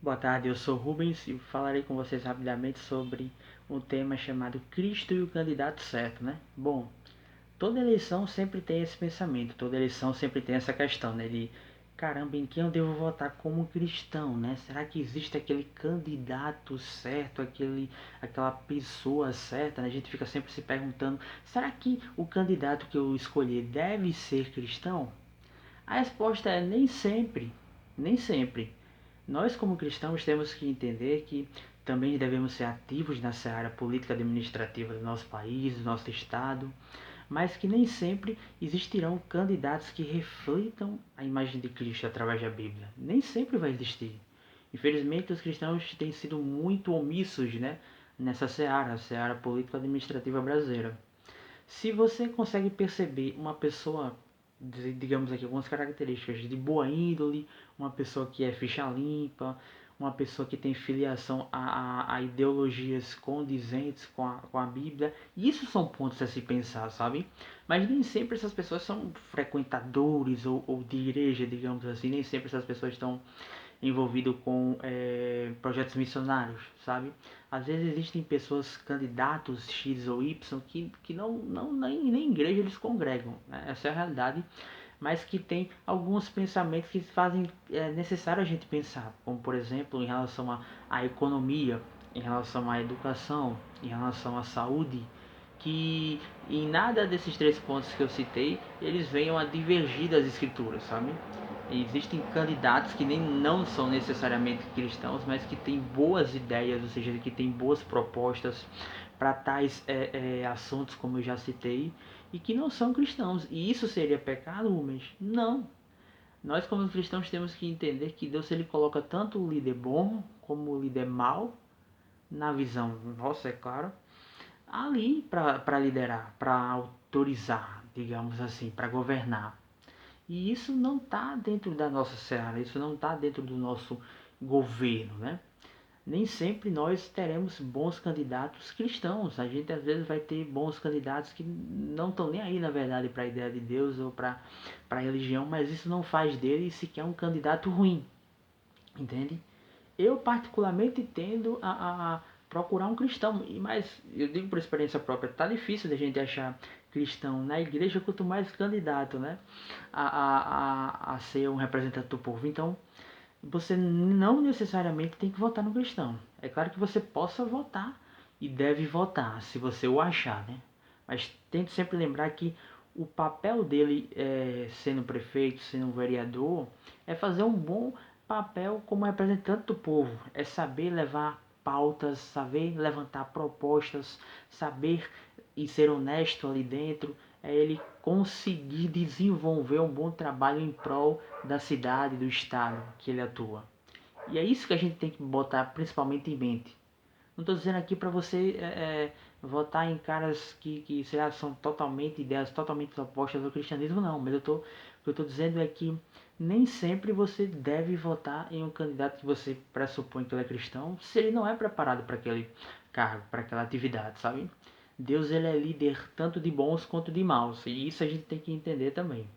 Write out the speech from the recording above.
Boa tarde, eu sou Rubens e falarei com vocês rapidamente sobre um tema chamado Cristo e o candidato certo, né? Bom, toda eleição sempre tem esse pensamento, toda eleição sempre tem essa questão, né? De caramba, em quem eu devo votar como cristão, né? Será que existe aquele candidato certo, aquela pessoa certa, né? A gente fica sempre se perguntando, será que o candidato que eu escolher deve ser cristão? A resposta é nem sempre, nem sempre. Nós, como cristãos, temos que entender que também devemos ser ativos na seara política administrativa do nosso país, do nosso estado, mas que nem sempre existirão candidatos que reflitam a imagem de Cristo através da Bíblia. Nem sempre vai existir. Infelizmente, os cristãos têm sido muito omissos, né, nessa seara, a seara política administrativa brasileira. Se você consegue perceber uma pessoa, digamos aqui, algumas características de boa índole, uma pessoa que é ficha limpa, uma pessoa que tem filiação a ideologias condizentes com a Bíblia, isso são pontos a se pensar, sabe? Mas nem sempre essas pessoas são frequentadores ou de igreja, digamos assim, nem sempre essas pessoas estão envolvido com projetos missionários, sabe? Às vezes existem pessoas, candidatos X ou Y, que nem igreja eles congregam, né? Essa é a realidade, mas que tem alguns pensamentos que fazem necessário a gente pensar, como por exemplo em relação à economia, em relação à educação, em relação à saúde, que em nada desses três pontos que eu citei eles venham a divergir das escrituras, sabe? Existem candidatos que nem não são necessariamente cristãos, mas que têm boas ideias, ou seja, que têm boas propostas para tais assuntos, como eu já citei, e que não são cristãos. E isso seria pecado, Rubens? Não. Nós, como cristãos, temos que entender que Deus ele coloca tanto o líder bom como o líder mau, na visão nossa, é claro, ali para liderar, para autorizar, digamos assim, para governar. E isso não está dentro da nossa seara, isso não está dentro do nosso governo, né? Nem sempre nós teremos bons candidatos cristãos. A gente às vezes vai ter bons candidatos que não estão nem aí, na verdade, para a ideia de Deus ou para a religião, mas isso não faz dele sequer um candidato ruim, entende? Eu particularmente tendo a procurar um cristão, mas eu digo por experiência própria, tá difícil da gente achar cristão na igreja, quanto mais candidato, né, a ser um representante do povo. Então, você não necessariamente tem que votar no cristão. É claro que você possa votar e deve votar, se você o achar, né? Mas tente sempre lembrar que o papel dele, sendo prefeito, sendo vereador, é fazer um bom papel como representante do povo. É saber levar pautas, saber levantar propostas, saber e ser honesto ali dentro. É ele conseguir desenvolver um bom trabalho em prol da cidade, do estado que ele atua. E é isso que a gente tem que botar principalmente em mente. Não estou dizendo aqui para você votar em caras que sei lá, são totalmente ideias totalmente opostas ao cristianismo, não. Mas o que eu estou dizendo é que nem sempre você deve votar em um candidato que você pressupõe que ele é cristão, se ele não é preparado para aquele cargo, para aquela atividade, sabe? Deus ele é líder tanto de bons quanto de maus, e isso a gente tem que entender também.